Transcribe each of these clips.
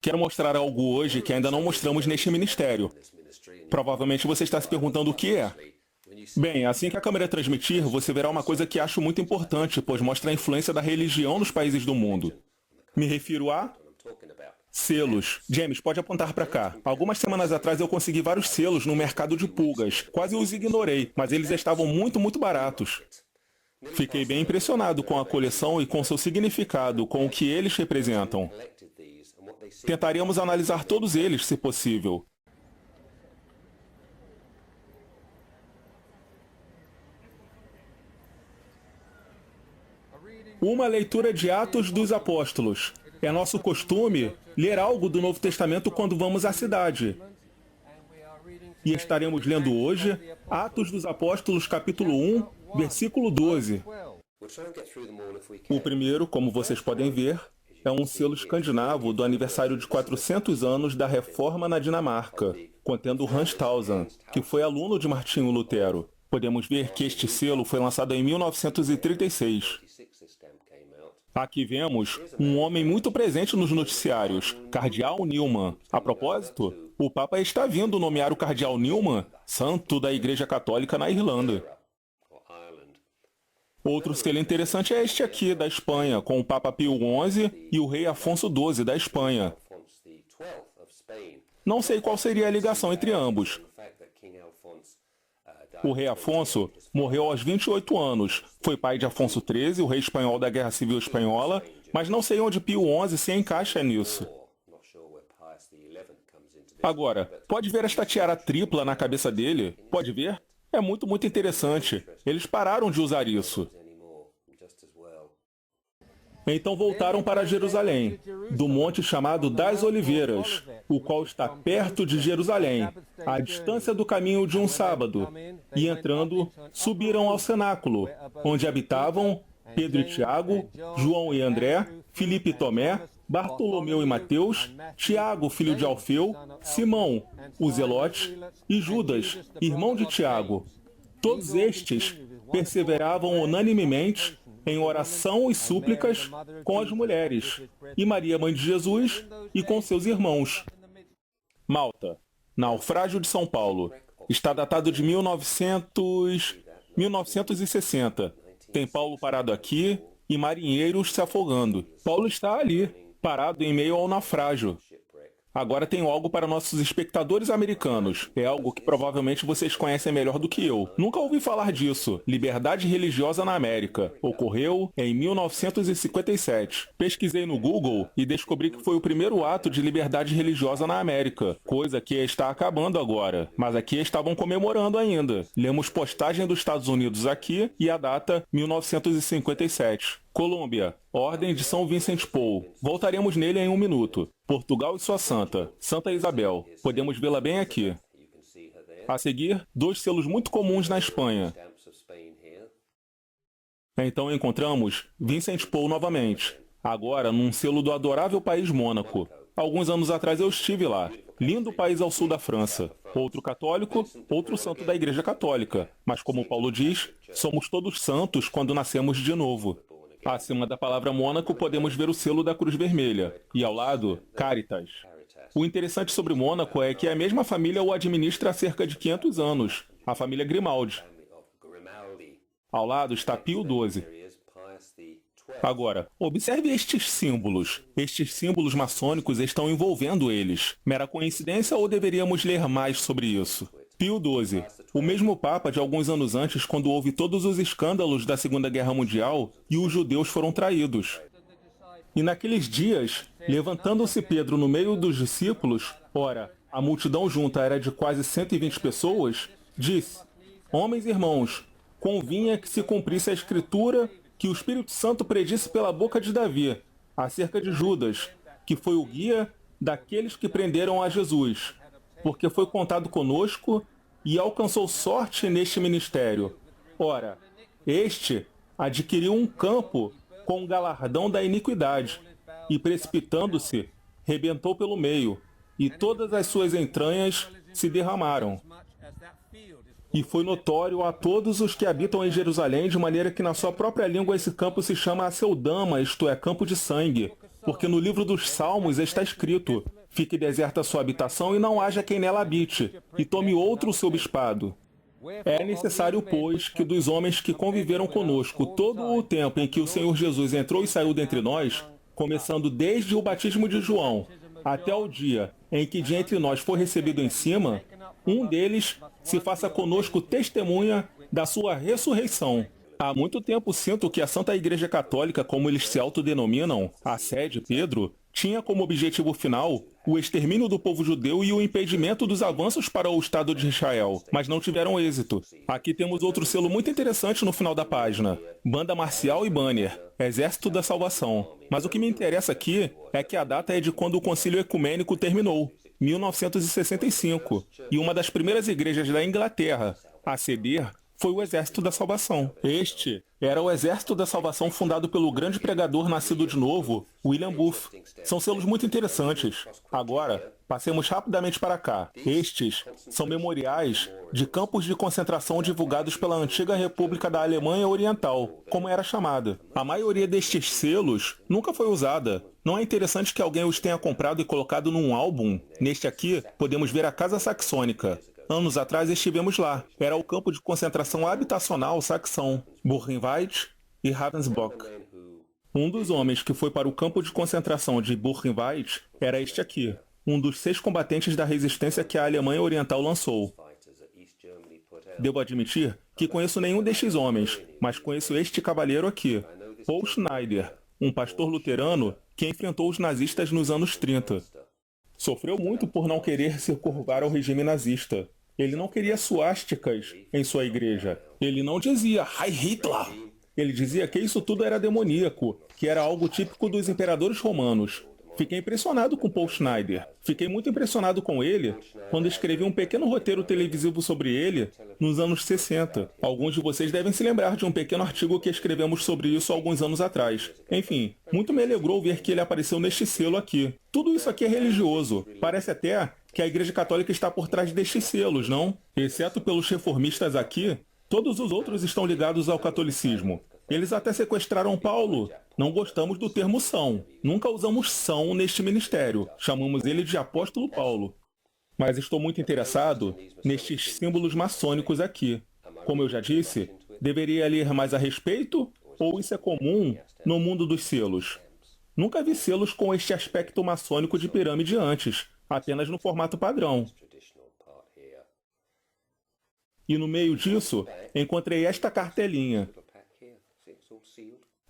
Quero mostrar algo hoje que ainda não mostramos neste ministério. Provavelmente você está se perguntando o que é. Bem, assim que a câmera transmitir, você verá uma coisa que acho muito importante, pois mostra a influência da religião nos países do mundo. Me refiro a selos. James, pode apontar para cá. Algumas semanas atrás eu consegui vários selos no mercado de pulgas. Quase os ignorei, mas eles estavam muito baratos. Fiquei bem impressionado com a coleção e com seu significado, com o que eles representam. Tentaremos analisar todos eles, se possível. Uma leitura de Atos dos Apóstolos. É nosso costume ler algo do Novo Testamento quando vamos à cidade. E estaremos lendo hoje Atos dos Apóstolos, capítulo 1, versículo 12. O primeiro, como vocês podem ver, é um selo escandinavo do aniversário de 400 anos da Reforma na Dinamarca, contendo Hans Tausen, que foi aluno de Martinho Lutero. Podemos ver que este selo foi lançado em 1936. Aqui vemos um homem muito presente nos noticiários, Cardeal Newman. A propósito, o Papa está vindo nomear o Cardeal Newman santo da Igreja Católica na Irlanda. Outro selo interessante é este aqui, da Espanha, com o Papa Pio XI e o rei Afonso XII, da Espanha. Não sei qual seria a ligação entre ambos. O rei Afonso morreu aos 28 anos. Foi pai de Afonso XIII, o rei espanhol da Guerra Civil Espanhola, mas não sei onde Pio XI se encaixa nisso. Agora, pode ver esta tiara tripla na cabeça dele? Pode ver? É muito interessante. Eles pararam de usar isso. Então voltaram para Jerusalém, do monte chamado das Oliveiras, o qual está perto de Jerusalém, à distância do caminho de um sábado. E entrando, subiram ao cenáculo, onde habitavam Pedro e Tiago, João e André, Filipe e Tomé, Bartolomeu e Mateus, Tiago, filho de Alfeu, Simão, o Zelote, e Judas, irmão de Tiago. Todos estes perseveravam unanimemente em oração e súplicas com as mulheres, e Maria, mãe de Jesus, e com seus irmãos. Malta, naufrágio de São Paulo. Está datado de 1960. Tem Paulo parado aqui e marinheiros se afogando. Paulo está ali, parado em meio ao naufrágio. Agora tenho algo para nossos espectadores americanos. É algo que provavelmente vocês conhecem melhor do que eu. Nunca ouvi falar disso. Liberdade religiosa na América. Ocorreu em 1957. Pesquisei no Google e descobri que foi o primeiro ato de liberdade religiosa na América. Coisa que está acabando agora. Mas aqui estavam comemorando ainda. Lemos postagem dos Estados Unidos aqui e a data 1957. Colômbia, Ordem de São Vicente Paul. Voltaremos nele em um minuto. Portugal e sua santa, Santa Isabel. Podemos vê-la bem aqui. A seguir, dois selos muito comuns na Espanha. Então encontramos Vicente Paul novamente, agora num selo do adorável país Mônaco. Alguns anos atrás eu estive lá. Lindo país ao sul da França. Outro católico, outro santo da Igreja Católica. Mas como Paulo diz, somos todos santos quando nascemos de novo. Acima da palavra Mônaco podemos ver o selo da Cruz Vermelha, e ao lado, Caritas. O interessante sobre Mônaco é que a mesma família o administra há cerca de 500 anos, a família Grimaldi. Ao lado está Pio XII. Agora, observe estes símbolos. Estes símbolos maçônicos estão envolvendo eles. Mera coincidência ou deveríamos ler mais sobre isso? Pio XII, o mesmo Papa de alguns anos antes, quando houve todos os escândalos da Segunda Guerra Mundial e os judeus foram traídos. E naqueles dias, levantando-se Pedro no meio dos discípulos, ora, a multidão junta era de quase 120 pessoas, disse: Homens e irmãos, convinha que se cumprisse a Escritura que o Espírito Santo predisse pela boca de Davi, acerca de Judas, que foi o guia daqueles que prenderam a Jesus, porque foi contado conosco e alcançou sorte neste ministério. Ora, este adquiriu um campo com o galardão da iniquidade, e precipitando-se, rebentou pelo meio, e todas as suas entranhas se derramaram. E foi notório a todos os que habitam em Jerusalém, de maneira que na sua própria língua esse campo se chama Aceldama, isto é, campo de sangue. porque no livro dos Salmos está escrito: fique deserta a sua habitação e não haja quem nela habite, e tome outro o seu bispado. É necessário, pois, que dos homens que conviveram conosco todo o tempo em que o Senhor Jesus entrou e saiu dentre nós, começando desde o batismo de João até o dia em que de entre nós foi recebido em cima, um deles se faça conosco testemunha da sua ressurreição. Há muito tempo sinto que a Santa Igreja Católica, como eles se autodenominam, a sede Pedro, tinha como objetivo final o extermínio do povo judeu e o impedimento dos avanços para o Estado de Israel, mas não tiveram êxito. Aqui temos outro selo muito interessante no final da página: Banda Marcial e Banner, Exército da Salvação. Mas o que me interessa aqui é que a data é de quando o Concílio Ecumênico terminou, 1965, e uma das primeiras igrejas da Inglaterra a ceder foi o Exército da Salvação. Este era o Exército da Salvação fundado pelo grande pregador nascido de novo, William Booth. São selos muito interessantes. Agora, passemos rapidamente para cá. Estes são memoriais de campos de concentração divulgados pela antiga República da Alemanha Oriental, como era chamada. A maioria destes selos nunca foi usada. Não é interessante que alguém os tenha comprado e colocado num álbum? Neste aqui, podemos ver a Casa Saxônica. Anos atrás estivemos lá. Era o campo de concentração habitacional saxão, Buchenwald e Ravensbrück. Um dos homens que foi para o campo de concentração de Buchenwald era este aqui, um dos 6 combatentes da resistência que a Alemanha Oriental lançou. Devo admitir que conheço nenhum destes homens, mas conheço este cavalheiro aqui, Paul Schneider, um pastor luterano que enfrentou os nazistas nos anos 30. Sofreu muito por não querer se curvar ao regime nazista. Ele não queria suásticas em sua igreja. Ele não dizia Heil Hitler. Ele dizia que isso tudo era demoníaco, que era algo típico dos imperadores romanos. Fiquei impressionado com Paul Schneider. Fiquei muito impressionado com ele quando escrevi um pequeno roteiro televisivo sobre ele nos anos 60. Alguns de vocês devem se lembrar de um pequeno artigo que escrevemos sobre isso alguns anos atrás. Enfim, muito me alegrou ver que ele apareceu neste selo aqui. Tudo isso aqui é religioso. Parece até que a Igreja Católica está por trás destes selos, não? Exceto pelos reformistas aqui, todos os outros estão ligados ao catolicismo. Eles até sequestraram Paulo. Não gostamos do termo são. Nunca usamos são neste ministério. Chamamos ele de apóstolo Paulo. Mas estou muito interessado nestes símbolos maçônicos aqui. Como eu já disse, deveria ler mais a respeito? Ou isso é comum no mundo dos selos? Nunca vi selos com este aspecto maçônico de pirâmide antes, apenas no formato padrão. E no meio disso, encontrei esta cartelinha.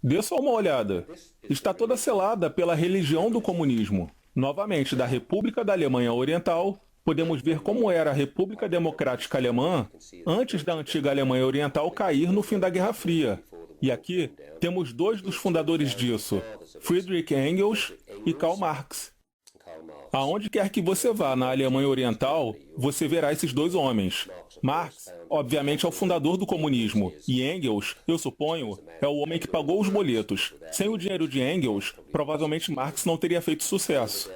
Dê só uma olhada. Está toda selada pela religião do comunismo. Novamente, da República da Alemanha Oriental, podemos ver como era a República Democrática Alemã antes da antiga Alemanha Oriental cair no fim da Guerra Fria. E aqui temos 2 dos fundadores disso, Friedrich Engels e Karl Marx. Aonde quer que você vá na Alemanha Oriental, você verá esses 2 homens. Marx, obviamente, é o fundador do comunismo, e Engels, eu suponho, é o homem que pagou os boletos. Sem o dinheiro de Engels, provavelmente Marx não teria feito sucesso.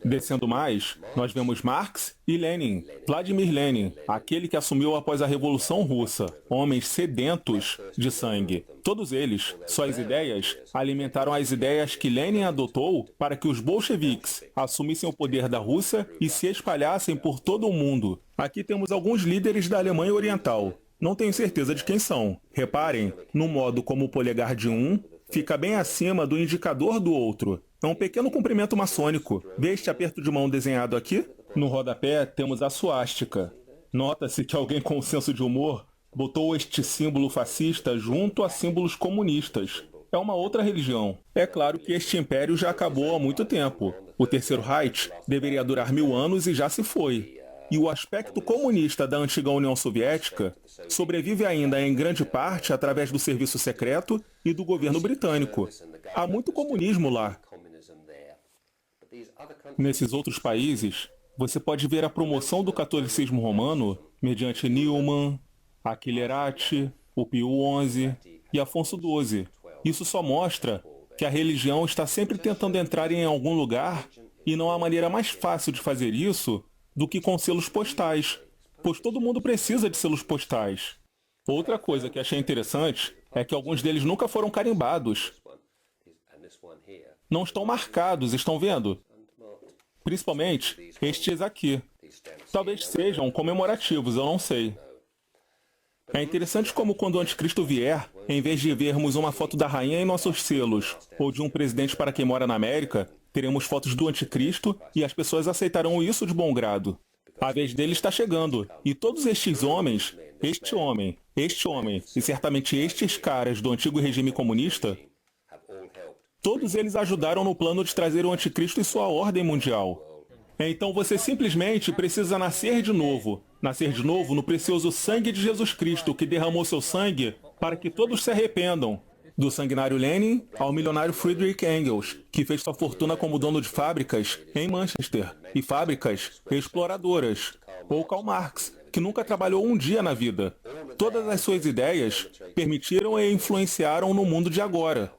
Descendo mais, nós vemos Marx e Lenin, Vladimir Lenin, aquele que assumiu após a Revolução Russa, homens sedentos de sangue. Todos eles, suas ideias, alimentaram as ideias que Lenin adotou para que os bolcheviques assumissem o poder da Rússia e se espalhassem por todo o mundo. Aqui temos alguns líderes da Alemanha Oriental. Não tenho certeza de quem são. Reparem no modo como o polegar de um fica bem acima do indicador do outro. É um pequeno comprimento maçônico. Vê este aperto de mão desenhado aqui? No rodapé temos a suástica. Nota-se que alguém com senso de humor botou este símbolo fascista junto a símbolos comunistas. É uma outra religião. É claro que este império já acabou há muito tempo. O Terceiro Reich deveria durar 1000 anos e já se foi. E o aspecto comunista da antiga União Soviética sobrevive ainda em grande parte através do serviço secreto e do governo britânico. Há muito comunismo lá. Nesses outros países, você pode ver a promoção do catolicismo romano mediante Newman, Aquillerati, o Pio XI e Afonso XII. Isso só mostra que a religião está sempre tentando entrar em algum lugar e não há maneira mais fácil de fazer isso do que com selos postais, pois todo mundo precisa de selos postais. Outra coisa que achei interessante é que alguns deles nunca foram carimbados. não estão marcados, estão vendo? Principalmente estes aqui. Talvez sejam comemorativos, eu não sei. É interessante como quando o anticristo vier, em vez de vermos uma foto da rainha em nossos selos, ou de um presidente para quem mora na América, teremos fotos do anticristo e as pessoas aceitarão isso de bom grado. A vez dele está chegando, e todos estes homens, este homem e certamente estes caras do antigo regime comunista, todos eles ajudaram no plano de trazer o anticristo e sua ordem mundial. Então você simplesmente precisa nascer de novo no precioso sangue de Jesus Cristo, que derramou seu sangue para que todos se arrependam. Do sanguinário Lenin ao milionário Friedrich Engels, que fez sua fortuna como dono de fábricas em Manchester, e fábricas exploradoras. Ou Karl Marx, que nunca trabalhou um dia na vida. Todas as suas ideias permitiram e influenciaram no mundo de agora.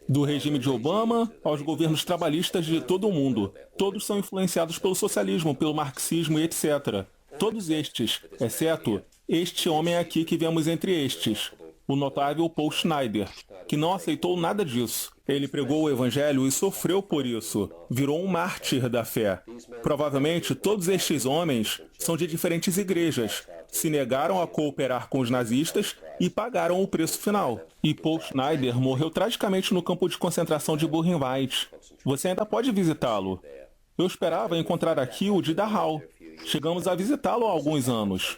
Do regime de Obama aos governos trabalhistas de todo o mundo. Todos são influenciados pelo socialismo, pelo marxismo e etc. Todos estes, exceto este homem aqui que vemos entre estes, o notável Paul Schneider, que não aceitou nada disso. Ele pregou o evangelho e sofreu por isso. Virou um mártir da fé. Provavelmente todos estes homens são de diferentes igrejas, se negaram a cooperar com os nazistas e pagaram o preço final. E Paul Schneider morreu tragicamente no campo de concentração de Buchenwald. Você ainda pode visitá-lo. Eu esperava encontrar aqui o de Dachau. Chegamos a visitá-lo há alguns anos.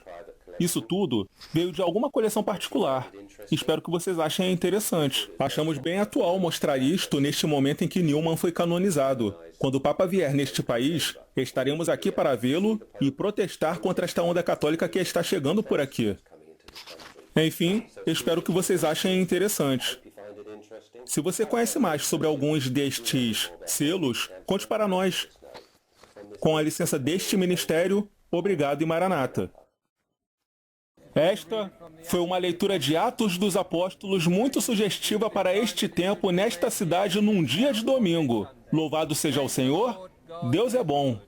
Isso tudo veio de alguma coleção particular. Espero que vocês achem interessante. Achamos bem atual mostrar isto neste momento em que Newman foi canonizado. Quando o Papa vier neste país, estaremos aqui para vê-lo e protestar contra esta onda católica que está chegando por aqui. Enfim, espero que vocês achem interessante. Se você conhece mais sobre alguns destes selos, conte para nós. Com a licença deste ministério, obrigado e Maranata. Esta foi uma leitura de Atos dos Apóstolos muito sugestiva para este tempo nesta cidade num dia de domingo. Louvado seja o Senhor, Deus é bom.